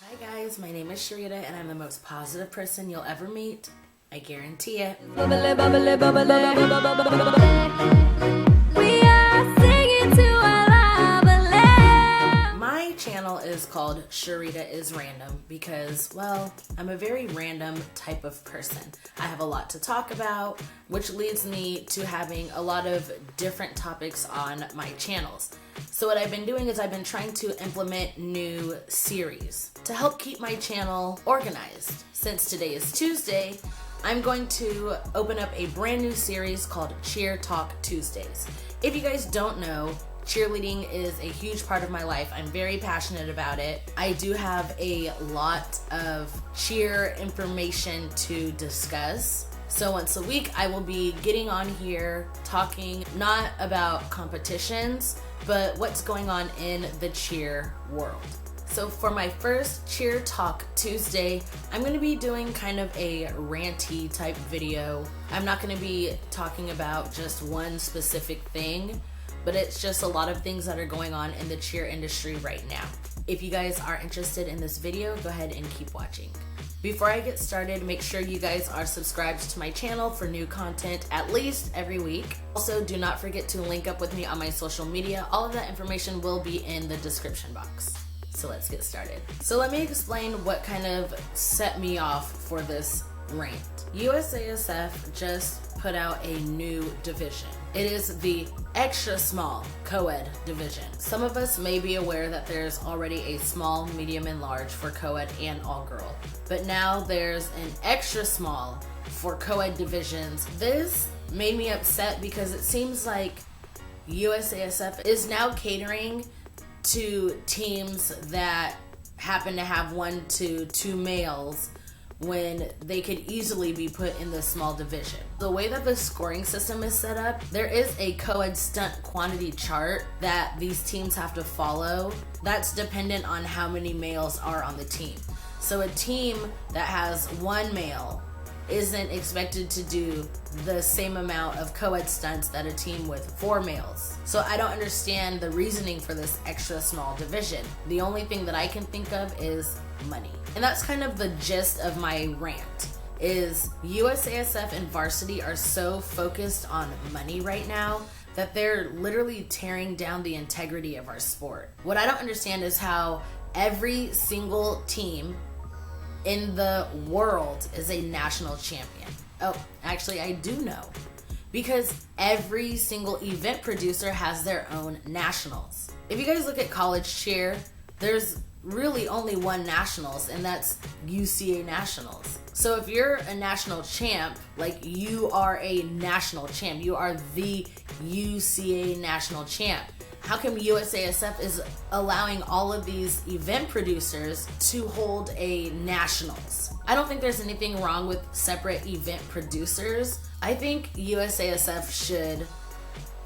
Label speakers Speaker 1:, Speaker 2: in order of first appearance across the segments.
Speaker 1: Hi guys, my name is Cherita and I'm the most positive person you'll ever meet. I guarantee it.
Speaker 2: We are singing to our love.
Speaker 1: My channel is called Cheritaisrandom because, well, I'm a very random type of person. I have a lot to talk about, which leads me to having a lot of different topics on my channels. So what I've been doing is I've been trying to implement new series to help keep my channel organized. Since today is Tuesday, I'm going to open up a brand new series called Cheer Talk Tuesdays. If you guys don't know, cheerleading is a huge part of my life. I'm very passionate about it. I do have a lot of cheer information to discuss. So once a week, I will be getting on here talking not about competitions, but what's going on in the cheer world. So for my first Cheer Talk Tuesday, I'm going to be doing kind of a ranty type video. I'm not going to be talking about just one specific thing, but it's just a lot of things that are going on in the cheer industry right now. If you guys are interested in this video, go ahead and keep watching. Before I get started, make sure you guys are subscribed to my channel for new content at least every week. Also, do not forget to link up with me on my social media. All of that information will be in the description box. So let's get started. So let me explain what kind of set me off for this rant. USASF just put out a new division. It is the extra small co-ed division. Some of us may be aware that there's already a small, medium, and large for co-ed and all-girl. But now there's an extra small for co-ed divisions. This made me upset because it seems like USASF is now catering to teams that happen to have 1 to 2 males when they could easily be put in the small division. The way that the scoring system is set up, there is a co-ed stunt quantity chart that these teams have to follow that's dependent on how many males are on the team. So a team that has 1 male isn't expected to do the same amount of co-ed stunts that a team with 4 males. So I don't understand the reasoning for this extra small division. The only thing that I can think of is money. And that's kind of the gist of my rant, is USASF and varsity are so focused on money right now that they're literally tearing down the integrity of our sport. What I don't understand is how every single team in the world is a national champion. Oh, actually I do know, because every single event producer has their own nationals. If you guys look at college cheer, there's really only one nationals, and that's UCA nationals. So if you're a national champ, like, you are a national champ, you are the UCA national champ. How come USASF is allowing all of these event producers to hold a nationals? I don't think there's anything wrong with separate event producers. I think USASF should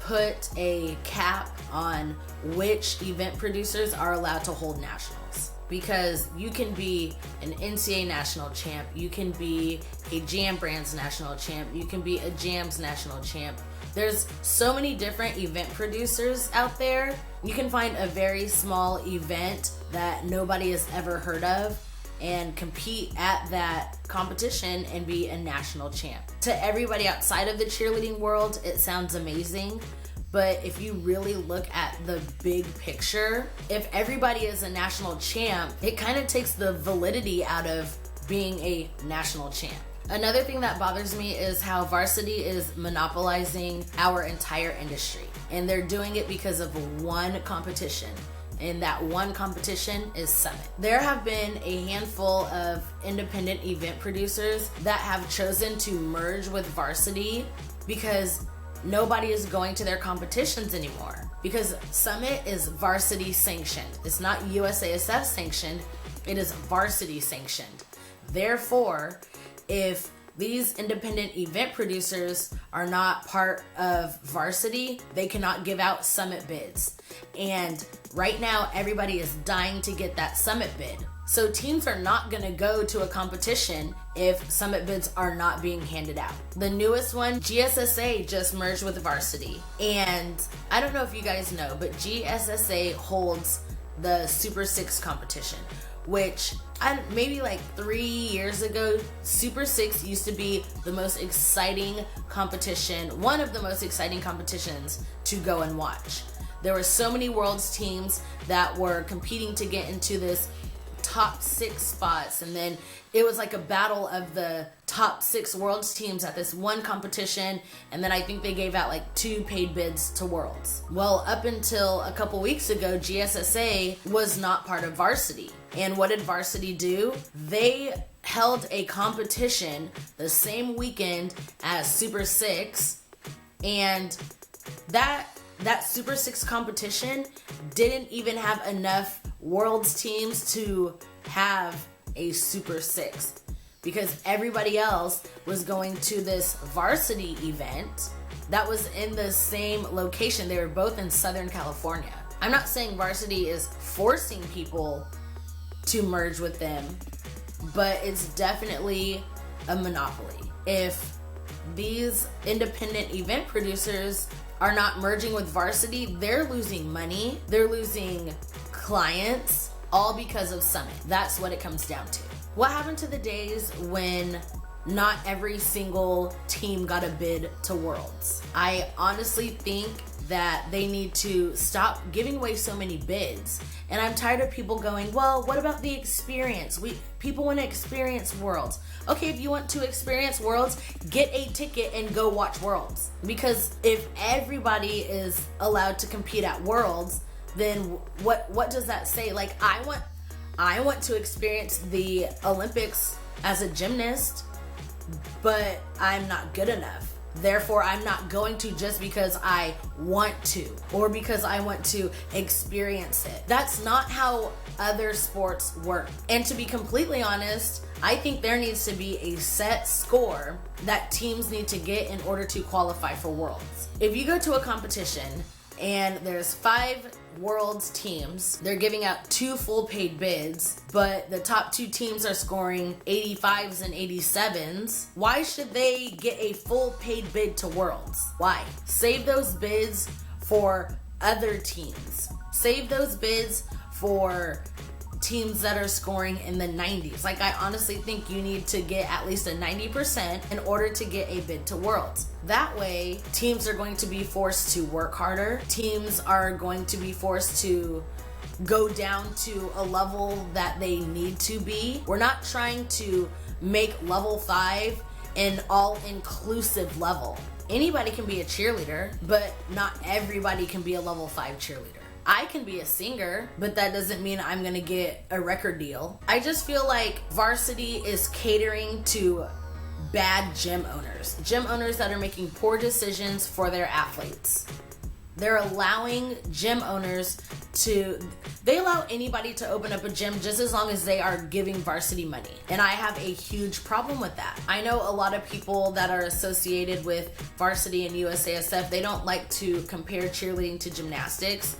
Speaker 1: put a cap on which event producers are allowed to hold nationals. Because you can be an NCAA national champ, you can be a Jam Brands national champ, you can be a Jams national champ. There's so many different event producers out there. You can find a very small event that nobody has ever heard of and compete at that competition and be a national champ. To everybody outside of the cheerleading world, it sounds amazing. But if you really look at the big picture, if everybody is a national champ, it kind of takes the validity out of being a national champ. Another thing that bothers me is how varsity is monopolizing our entire industry. And they're doing it because of one competition. And that one competition is Summit. There have been a handful of independent event producers that have chosen to merge with varsity because nobody is going to their competitions anymore. Because Summit is varsity sanctioned. It's not USASF sanctioned, it is varsity sanctioned. Therefore, if these independent event producers are not part of varsity, they cannot give out Summit bids. And right now, everybody is dying to get that Summit bid. So teams are not gonna go to a competition if Summit bids are not being handed out. The newest one, GSSA, just merged with varsity. And I don't know if you guys know, but GSSA holds the Super 6 competition, which maybe like 3 years ago, Super 6 used to be the most exciting competition, one of the most exciting competitions to go and watch. There were so many Worlds teams that were competing to get into this top 6 spots, and then it was like a battle of the top 6 Worlds teams at this one competition, and then I think they gave out like 2 paid bids to Worlds. Well, up until a couple weeks ago, GSSA was not part of varsity. And what did varsity do? They held a competition the same weekend as Super 6, and that Super 6 competition didn't even have enough Worlds teams to have a Super 6, because everybody else was going to this varsity event that was in the same location. They were both in Southern California. I'm not saying varsity is forcing people to merge with them, but it's definitely a monopoly. If these independent event producers are not merging with varsity, they're losing money, they're losing clients, all because of Summit. That's what it comes down to. What happened to the days when not every single team got a bid to Worlds? I honestly think that they need to stop giving away so many bids. And I'm tired of people going, well, what about the experience? People want to experience Worlds. Okay, if you want to experience Worlds, get a ticket and go watch Worlds. Because if everybody is allowed to compete at Worlds, then what does that say? Like, I want to experience the Olympics as a gymnast, but I'm not good enough. Therefore, I'm not going to just because I want to, or because I want to experience it. That's not how other sports work. And to be completely honest, I think there needs to be a set score that teams need to get in order to qualify for Worlds. If you go to a competition and there's 5 Worlds teams, they're giving out 2 full paid bids, but the top 2 teams are scoring 85s and 87s. Why should they get a full paid bid to Worlds? Why? Save those bids for other teams. Save those bids for teams that are scoring in the 90s. Like, I honestly think you need to get at least a 90% in order to get a bid to Worlds. That way, teams are going to be forced to work harder. Teams are going to be forced to go down to a level that they need to be. We're not trying to make level 5 an all-inclusive level. Anybody can be a cheerleader, but not everybody can be a level 5 cheerleader. I can be a singer, but that doesn't mean I'm gonna get a record deal. I just feel like varsity is catering to bad gym owners that are making poor decisions for their athletes. They're allowing gym owners they allow anybody to open up a gym just as long as they are giving varsity money. And I have a huge problem with that. I know a lot of people that are associated with varsity and USASF, they don't like to compare cheerleading to gymnastics,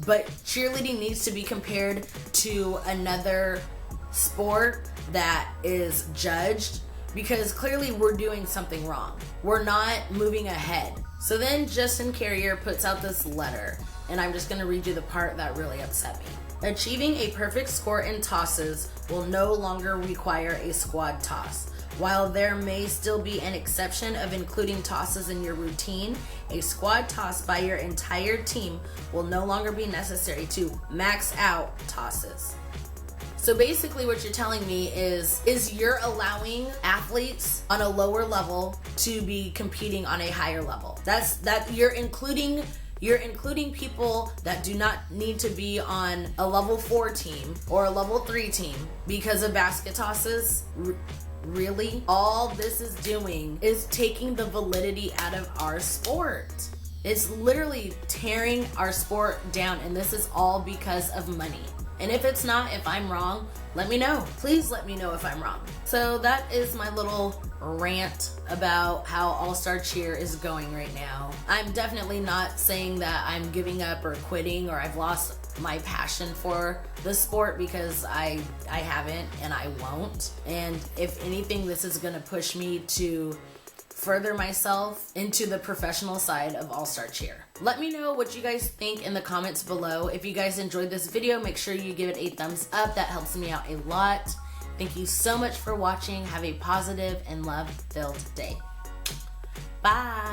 Speaker 1: but cheerleading needs to be compared to another sport that is judged, because clearly we're doing something wrong. We're not moving ahead. So then Justin Carrier puts out this letter, and I'm just gonna read you the part that really upset me. Achieving a perfect score in tosses will no longer require a squad toss. While there may still be an exception of including tosses in your routine, a squad toss by your entire team will no longer be necessary to max out tosses. So basically what you're telling me is you're allowing athletes on a lower level to be competing on a higher level. That you're including people that do not need to be on a level 4 team or a level 3 team because of basket tosses. Really? All this is doing is taking the validity out of our sport. It's literally tearing our sport down, and this is all because of money. And if it's not, if I'm wrong, let me know. Please let me know if I'm wrong. So that is my little rant about how All-Star Cheer is going right now. I'm definitely not saying that I'm giving up or quitting or I've lost my passion for the sport, because I haven't and I won't. And if anything, this is gonna push me to further myself into the professional side of All-Star Cheer. Let me know what you guys think in the comments below. If you guys enjoyed this video, make sure you give it a thumbs up. That helps me out a lot. Thank you so much for watching. Have a positive and love-filled day. Bye.